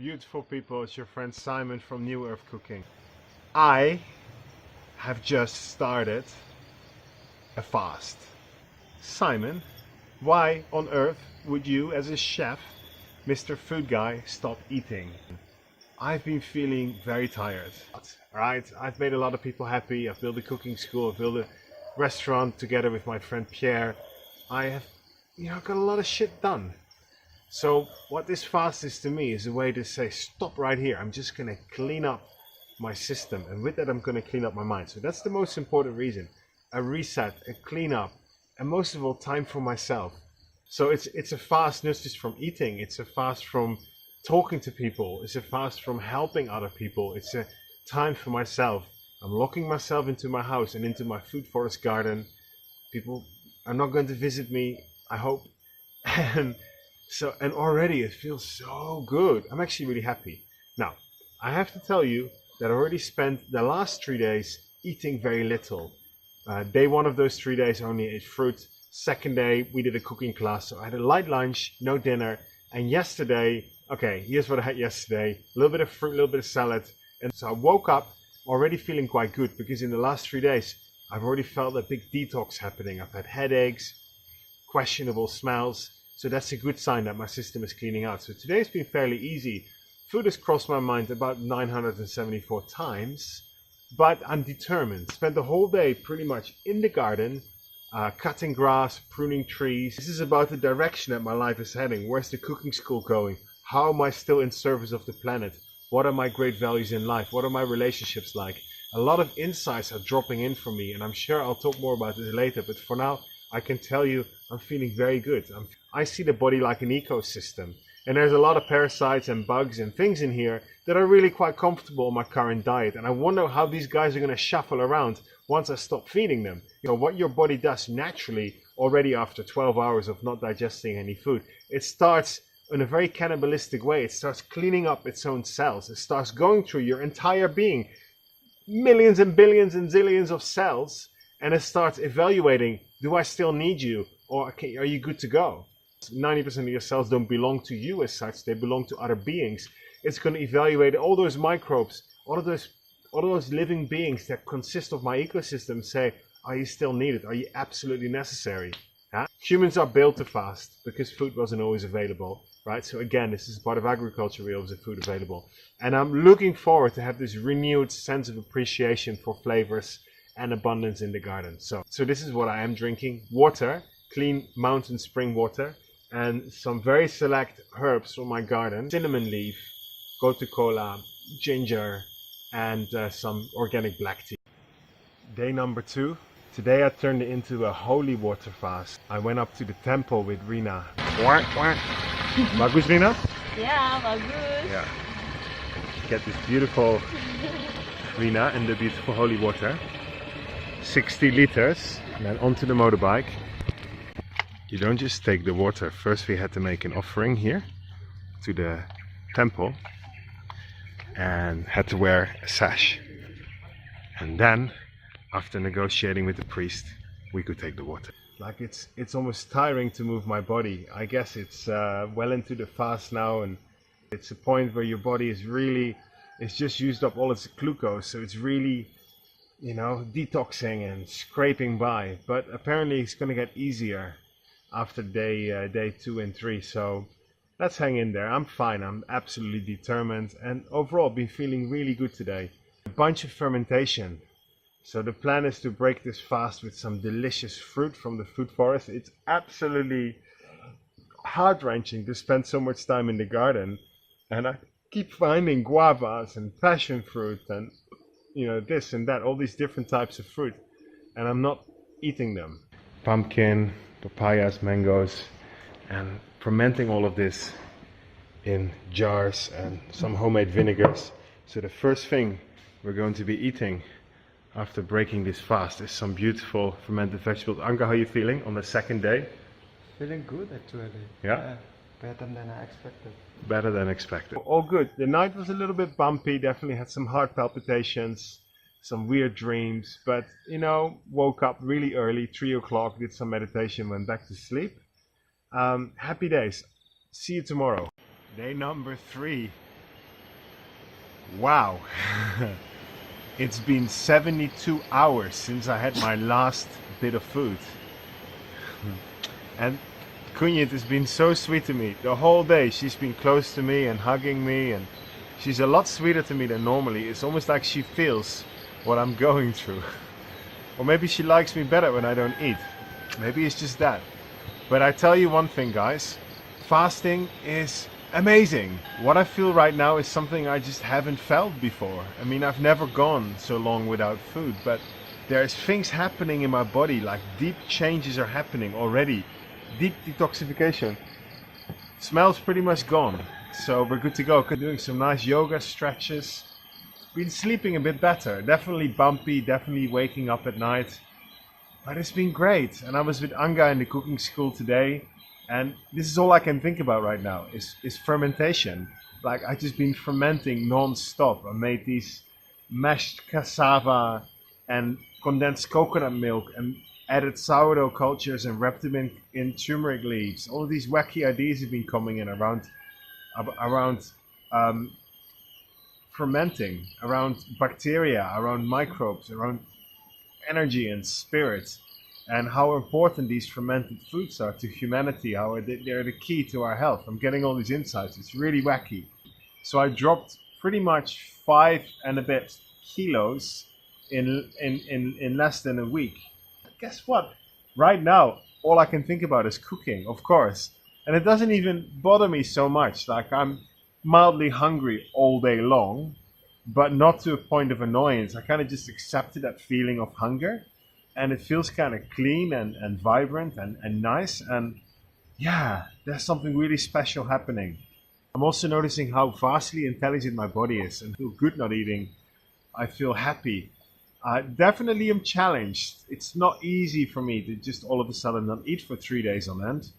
Beautiful people, it's your friend Simon from New Earth Cooking. I have just started a fast. Simon, why on earth would you as a chef, Mr. Food Guy, stop eating? I've been feeling very tired. Right? I've made a lot of people happy. I've built a cooking school, I've built a restaurant together with my friend Pierre. I have, got a lot of shit done. So what this fast is to me is a way to say, stop right here. I'm just going to clean up my system. And with that, I'm going to clean up my mind. So that's the most important reason. A reset, a clean up, and most of all, time for myself. So it's a fast not just from eating. It's a fast from talking to people. It's a fast from helping other people. It's a time for myself. I'm locking myself into my house and into my food forest garden. People are not going to visit me, I hope. And already it feels so good. I'm actually really happy. Now, I have to tell you that I already spent the last 3 days eating very little. Day one of those 3 days I only ate fruit. Second day we did a cooking class, so I had a light lunch, no dinner. And yesterday, okay, here's what I had yesterday. A little bit of fruit, a little bit of salad. And so I woke up already feeling quite good, because in the last 3 days I've already felt a big detox happening. I've had headaches, questionable smells. So that's a good sign that my system is cleaning out. So today's been fairly easy. Food has crossed my mind about 974 times, but I'm determined. Spent the whole day pretty much in the garden, cutting grass, pruning trees. This is about the direction that my life is heading. Where's the cooking school going? How am I still in service of the planet? What are my great values in life? What are my relationships like? A lot of insights are dropping in for me, and I'm sure I'll talk more about this later, but for now, I can tell you I'm feeling very good. I see the body like an ecosystem, and there's a lot of parasites and bugs and things in here that are really quite comfortable in my current diet, and I wonder how these guys are going to shuffle around once I stop feeding them. What your body does naturally already after 12 hours of not digesting any food, it starts in a very cannibalistic way. It starts cleaning up its own cells. It starts going through your entire being, millions and billions and zillions of cells, and it starts evaluating, do I still need you, or are you good to go? 90% of your cells don't belong to you as such, they belong to other beings. It's going to evaluate all those microbes, all of those living beings that consist of my ecosystem, say, are you still needed? Are you absolutely necessary? Huh? Humans are built to fast because food wasn't always available, right? So again, this is part of agriculture, we always have food available. And I'm looking forward to have this renewed sense of appreciation for flavors and abundance in the garden. So this is what I am drinking. Water, clean mountain spring water, and some very select herbs from my garden. Cinnamon leaf, gotu kola, ginger, and some organic black tea. Day number 2. Today I turned it into a holy water fast. I went up to the temple with Rina. Bagus, Rina? Yeah, bagus. Yeah. Get this beautiful Rina and the beautiful holy water. 60 liters, and then onto the motorbike. You don't just take the water. First we had to make an offering here to the temple and had to wear a sash. And then, after negotiating with the priest, we could take the water. Like it's almost tiring to move my body. I guess it's well into the fast now, and it's a point where your body is really, it's just used up all its glucose, so it's really, detoxing and scraping by. But apparently it's going to get easier after day 2 and 3. So let's hang in there. I'm fine. I'm absolutely determined, and overall been feeling really good today. A bunch of fermentation. So the plan is to break this fast with some delicious fruit from the food forest. It's absolutely heart-wrenching to spend so much time in the garden, and I keep finding guavas and passion fruit and this and that, all these different types of fruit, and I'm not eating them. Pumpkin, papayas, mangoes, and fermenting all of this in jars and some homemade vinegars. So the first thing we're going to be eating after breaking this fast is some beautiful fermented vegetables. Anka, how are you feeling on the second day? Feeling good actually. Yeah? Better than I expected. Better than expected. All good. The night was a little bit bumpy, definitely had some heart palpitations, some weird dreams, but woke up really early, 3 o'clock, did some meditation, went back to sleep. Happy days. See you tomorrow. Day number 3. Wow. It's been 72 hours since I had my last bit of food. And Kunyit has been so sweet to me. The whole day she's been close to me and hugging me, and she's a lot sweeter to me than normally. It's almost like she feels what I'm going through. Or maybe she likes me better when I don't eat. Maybe it's just that. But I tell you one thing, guys. Fasting is amazing. What I feel right now is something I just haven't felt before. I mean, I've never gone so long without food, but there's things happening in my body, like deep changes are happening already. Deep detoxification. Smell's pretty much gone. So we're good to go. Doing some nice yoga stretches. Been sleeping a bit better. Definitely bumpy, definitely waking up at night. But it's been great. And I was with Anga in the cooking school today. And this is all I can think about right now is fermentation. Like, I just been fermenting non-stop. I made these mashed cassava and condensed coconut milk and added sourdough cultures and wrapped them in turmeric leaves. All of these wacky ideas have been coming in around fermenting, around bacteria, around microbes, around energy and spirit, and how important these fermented foods are to humanity, how they're the key to our health. I'm getting all these insights. It's really wacky. So I dropped pretty much 5 and a bit kilos in less than a week. Guess what? Right now, all I can think about is cooking, of course. And it doesn't even bother me so much. Like, I'm mildly hungry all day long, but not to a point of annoyance. I kind of just accepted that feeling of hunger. And it feels kind of clean and vibrant and nice. And yeah, there's something really special happening. I'm also noticing how vastly intelligent my body is, and I feel good not eating. I feel happy. I definitely am challenged. It's not easy for me to just all of a sudden not eat for 3 days on end.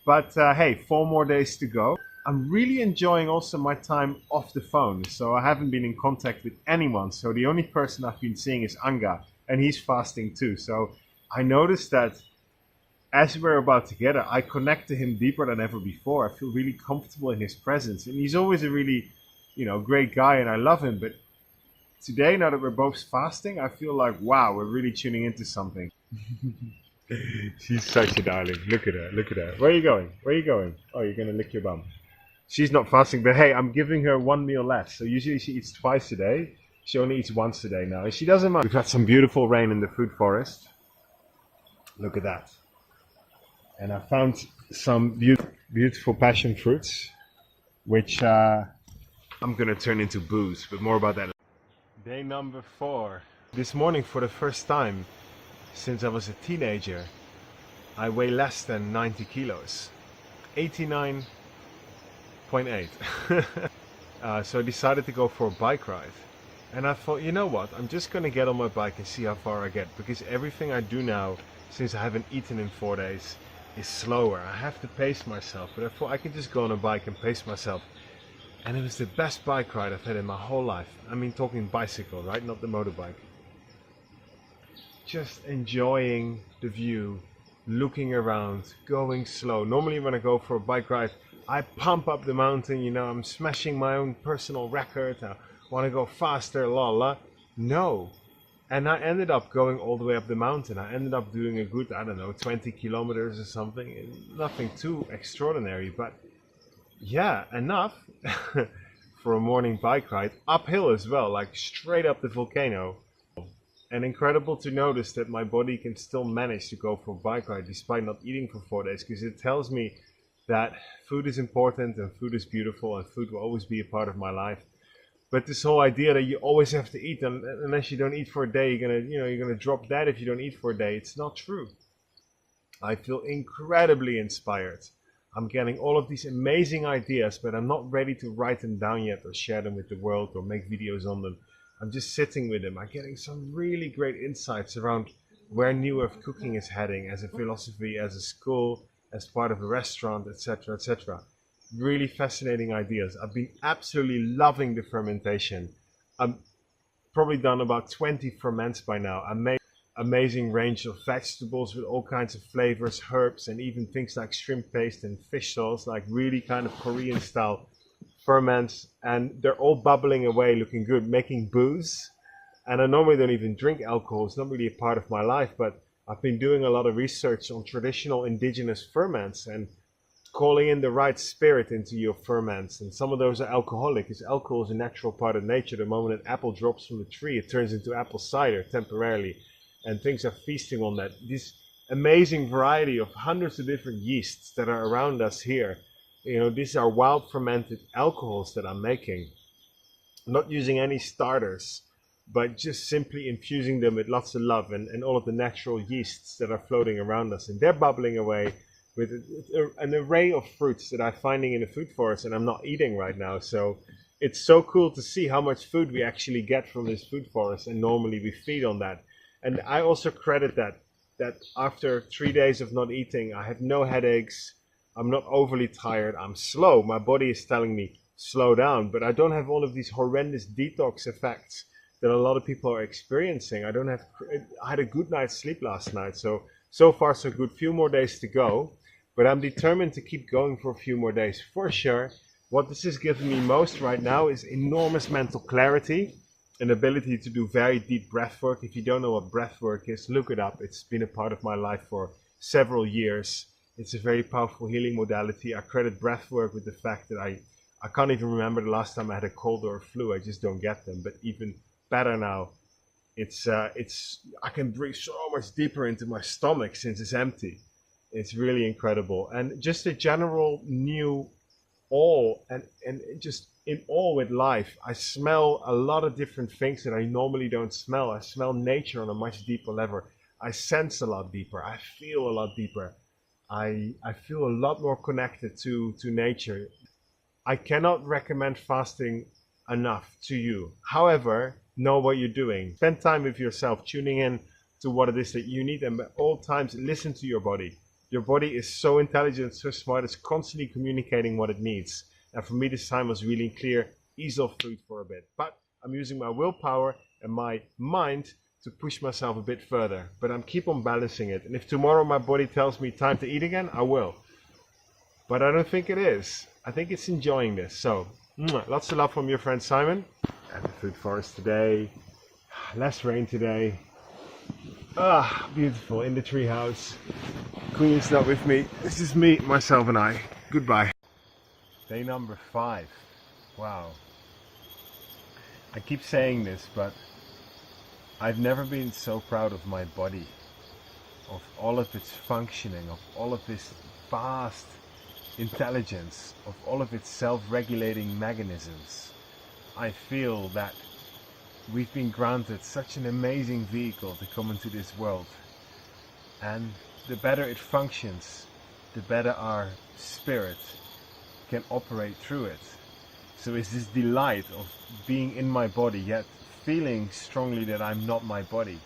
But hey, 4 more days to go. I'm really enjoying also my time off the phone. So I haven't been in contact with anyone. So the only person I've been seeing is Anga, and he's fasting too. So I noticed that as we're about together, I connect to him deeper than ever before. I feel really comfortable in his presence. And he's always a really, great guy, and I love him. But today, now that we're both fasting, I feel like, wow, we're really tuning into something. She's such a darling. Look at her, look at her. Where are you going? Where are you going? Oh, you're going to lick your bum. She's not fasting, but hey, I'm giving her 1 meal less. So usually she eats twice a day. She only eats once a day now. And she doesn't mind. We've had some beautiful rain in the food forest. Look at that. And I found some beautiful passion fruits, which I'm going to turn into booze, but more about that. Day number 4. This morning, for the first time since I was a teenager, I weigh less than 90 kilos. 89.8. So I decided to go for a bike ride. And I thought, you know what, I'm just going to get on my bike and see how far I get. Because everything I do now, since I haven't eaten in 4 days, is slower. I have to pace myself. But I thought I could just go on a bike and pace myself. And it was the best bike ride I've had in my whole life. I mean, talking bicycle, right? Not the motorbike. Just enjoying the view, looking around, going slow. Normally when I go for a bike ride, I pump up the mountain, I'm smashing my own personal record. I want to go faster, la la. No. And I ended up going all the way up the mountain. I ended up doing a good, 20 kilometers or something. Nothing too extraordinary, but yeah, enough for a morning bike ride. Uphill as well, like straight up the volcano. And incredible to notice that my body can still manage to go for a bike ride despite not eating for 4 days, because it tells me that food is important and food is beautiful and food will always be a part of my life. But this whole idea that you always have to eat, and unless you don't eat for a day, you're gonna drop dead if you don't eat for a day. It's not true. I feel incredibly inspired. I'm getting all of these amazing ideas, but I'm not ready to write them down yet or share them with the world or make videos on them. I'm just sitting with them. I'm getting some really great insights around where New Earth cooking is heading as a philosophy, as a school, as part of a restaurant, etc., etc. Really fascinating ideas. I've been absolutely loving the fermentation. I've probably done about 20 ferments by now. I made an amazing range of vegetables with all kinds of flavors, herbs, and even things like shrimp paste and fish sauce, like really kind of Korean style ferments, and they're all bubbling away, looking good, making booze. And I normally don't even drink alcohol. It's not really a part of my life, but I've been doing a lot of research on traditional indigenous ferments and calling in the right spirit into your ferments. And some of those are alcoholic, because alcohol is a natural part of nature. The moment an apple drops from the tree, it turns into apple cider temporarily, and things are feasting on that. This amazing variety of hundreds of different yeasts that are around us here. You know, these are wild fermented alcohols that I'm making, not using any starters, but just simply infusing them with lots of love and all of the natural yeasts that are floating around us. And they're bubbling away with an array of fruits that I'm finding in the food forest and I'm not eating right now. So it's so cool to see how much food we actually get from this food forest, and normally we feed on that. And I also credit that after 3 days of not eating, I have no headaches, I'm not overly tired, I'm slow. My body is telling me, slow down, but I don't have all of these horrendous detox effects that a lot of people are experiencing. I had a good night's sleep last night, so far so good. Few more days to go, but I'm determined to keep going for a few more days for sure. What this is giving me most right now is enormous mental clarity, an ability to do very deep breath work. If you don't know what breath work is, look it up. It's been a part of my life for several years. It's a very powerful healing modality. I credit breath work with the fact that I can't even remember the last time I had a cold or a flu. I just don't get them. But even better now, I can breathe so much deeper into my stomach since it's empty. It's really incredible. And just a general new awe and just in awe with life. I smell a lot of different things that I normally don't smell. I smell nature on a much deeper level. I sense a lot deeper. I feel a lot deeper. I feel a lot more connected to nature. I cannot recommend fasting enough to you. However, know what you're doing. Spend time with yourself, tuning in to what it is that you need, and at all times listen to your body. Your body is so intelligent, so smart, it's constantly communicating what it needs. And for me this time was really clear, ease off food for a bit. But I'm using my willpower and my mind to push myself a bit further. But I'm keep on balancing it. And if tomorrow my body tells me time to eat again, I will. But I don't think it is. I think it's enjoying this. So, lots of love from your friend Simon. At the food forest today. Less rain today. Beautiful in the treehouse. Queen is not with me. This is me, myself and I. Goodbye. Day number 5. Wow. I keep saying this, but I've never been so proud of my body, of all of its functioning, of all of its vast intelligence, of all of its self-regulating mechanisms. I feel that we've been granted such an amazing vehicle to come into this world, and the better it functions, the better our spirit can operate through it. So it's this delight of being in my body yet feeling strongly that I'm not my body.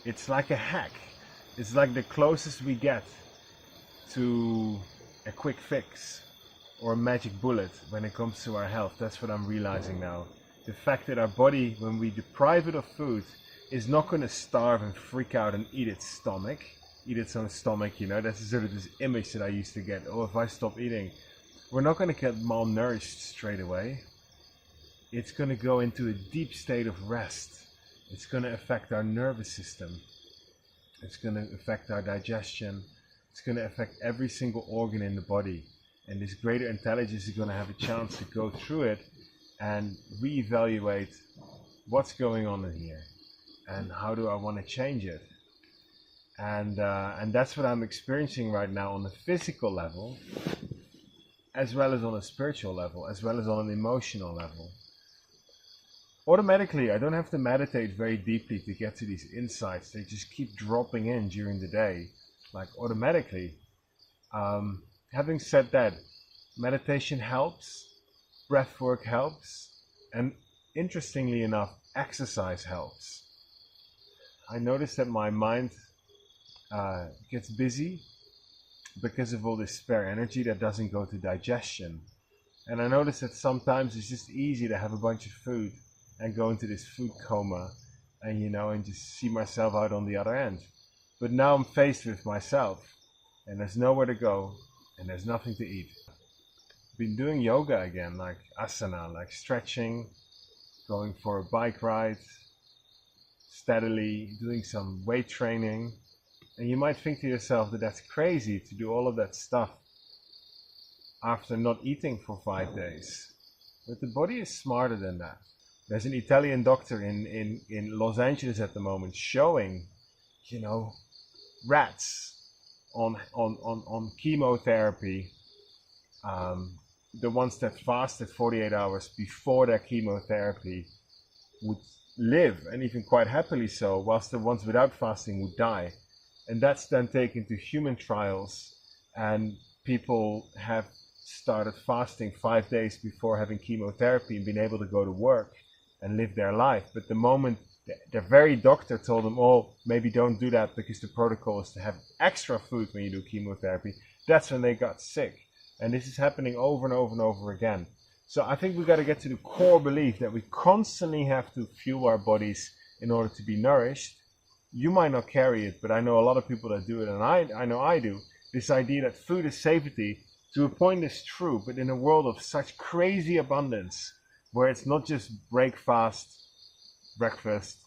It's like a hack. It's like the closest we get to a quick fix or a magic bullet when it comes to our health. That's what I'm realizing now. The fact that our body, when we deprive it of food, is not going to starve and freak out and eat its own stomach, you know. That's sort of this image that I used to get. Oh, if I stop eating, we're not going to get malnourished straight away. It's going to go into a deep state of rest. It's going to affect our nervous system. It's going to affect our digestion. It's going to affect every single organ in the body. And this greater intelligence is going to have a chance to go through it and reevaluate what's going on in here and how do I want to change it. And that's what I'm experiencing right now on the physical level, as well as on a spiritual level, as well as on an emotional level. Automatically, I don't have to meditate very deeply to get to these insights. They just keep dropping in during the day, like automatically. Having said that, meditation helps, breath work helps, and interestingly enough, exercise helps. I notice that my mind gets busy because of all this spare energy that doesn't go to digestion. And I notice that sometimes it's just easy to have a bunch of food and go into this food coma and just see myself out on the other end. But now I'm faced with myself and there's nowhere to go and there's nothing to eat. been doing yoga again, like asana, like stretching, going for a bike ride, steadily doing some weight training. And you might think to yourself that that's crazy to do all of that stuff after not eating for 5 days. But the body is smarter than that. There's an Italian doctor in Los Angeles at the moment showing, rats on chemotherapy, the ones that fasted 48 hours before their chemotherapy would live, and even quite happily so, whilst the ones without fasting would die. And that's then taken to human trials, and people have started fasting 5 days before having chemotherapy and been able to go to work and live their life. But the moment the very doctor told them, oh, maybe don't do that because the protocol is to have extra food when you do chemotherapy, that's when they got sick. And this is happening over and over and over again. So I think we got to get to the core belief that we constantly have to fuel our bodies in order to be nourished. You might not carry it, but I know a lot of people that do it, and I know I do. This idea that food is safety, to a point, is true, but in a world of such crazy abundance, where it's not just breakfast, breakfast,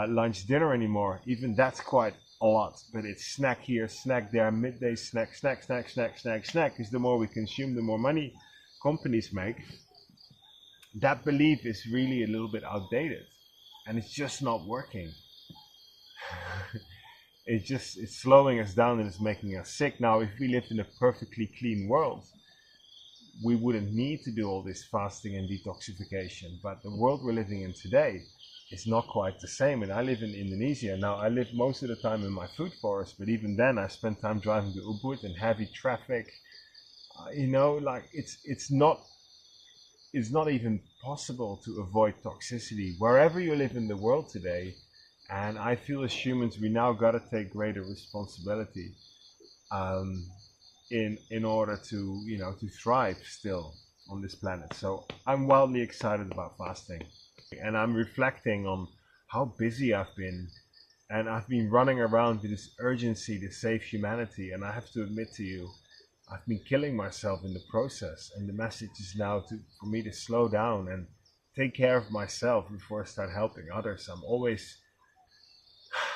lunch, dinner anymore. Even that's quite a lot, but it's snack here, snack there, midday snack, because the more we consume, the more money companies make. That belief is really a little bit outdated, and it's just not working. It's slowing us down and it's making us sick. Now, if we lived in a perfectly clean world, we wouldn't need to do all this fasting and detoxification. But the world we're living in today is not quite the same. And I live in Indonesia. Now, I live most of the time in my food forest, but even then I spend time driving to Ubud in heavy traffic. It's not even possible to avoid toxicity wherever you live in the world today. And I feel as humans, we now got to take greater responsibility in order to thrive still on this planet. So I'm wildly excited about fasting, and I'm reflecting on how busy I've been, and I've been running around with this urgency to save humanity. And I have to admit to you, I've been killing myself in the process. And the message is now for me to slow down and take care of myself before I start helping others. I'm always,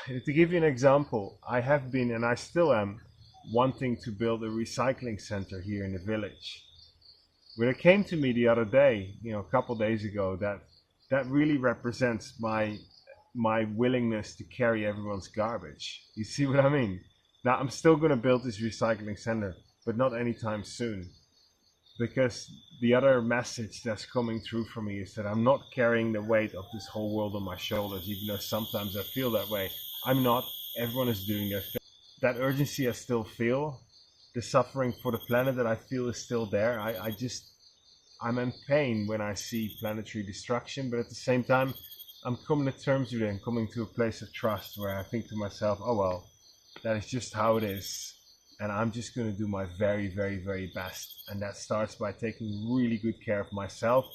to give you an example, I have been, and I still am, wanting to build a recycling center here in the village. But it came to me the other day, a couple days ago, that really represents my willingness to carry everyone's garbage. You see what I mean? Now, I'm still going to build this recycling center, but not anytime soon. Because the other message that's coming through for me is that I'm not carrying the weight of this whole world on my shoulders, even though sometimes I feel that way. I'm not. Everyone is doing their thing. That urgency I still feel, the suffering for the planet that I feel is still there. I'm in pain when I see planetary destruction, but at the same time, I'm coming to terms with it and coming to a place of trust where I think to myself, oh well, that is just how it is. And I'm just going to do my very, very, very best. And that starts by taking really good care of myself,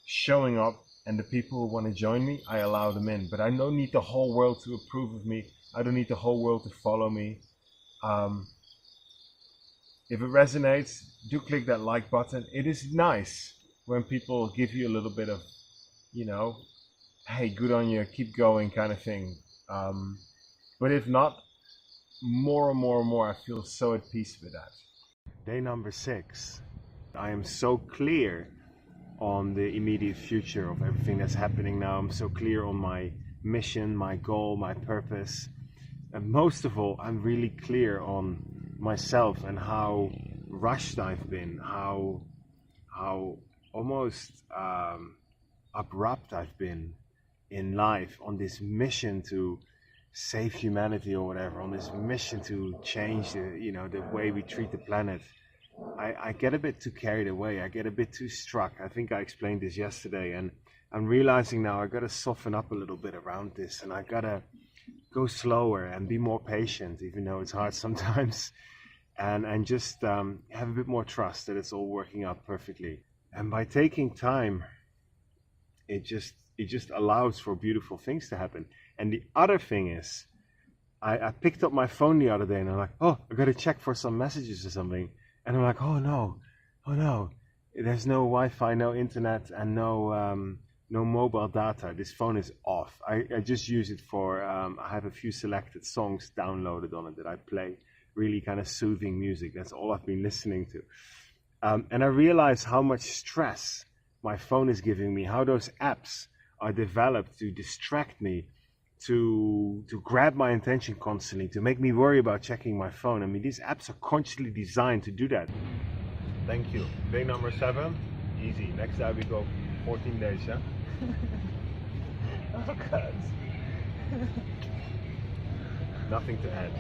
showing up, and the people who want to join me, I allow them in. But I don't need the whole world to approve of me. I don't need the whole world to follow me. If it resonates, do click that like button. It is nice when people give you a little bit of, hey, good on you, keep going kind of thing. But if not, more and more and more, I feel so at peace with that. Day number 6. I am so clear on the immediate future of everything that's happening now. I'm so clear on my mission, my goal, my purpose. And most of all, I'm really clear on myself and how rushed I've been, how almost abrupt I've been in life on this mission to save humanity or whatever, on this mission to change the way we treat the planet. I get a bit too carried away. I get a bit too struck. I think I explained this yesterday, and I'm realizing now I got to soften up a little bit around this, and I got to go slower and be more patient, even though it's hard sometimes, and just have a bit more trust that it's all working out perfectly. And by taking time, it just allows for beautiful things to happen. And the other thing is, I picked up my phone the other day and I'm like, oh, I got to check for some messages or something. And I'm like, oh no, Oh no, there's no Wi-Fi, no internet, and no mobile data. This phone is off. I just use it for, I have a few selected songs downloaded on it that I play. Really kind of soothing music. That's all I've been listening to. And I realize how much stress my phone is giving me, how those apps are developed to distract me, to grab my attention constantly, to make me worry about checking my phone. I mean, these apps are consciously designed to do that. Thank you. Day number 7, easy. Next time we go 14 days, yeah? Oh, God. Nothing to add.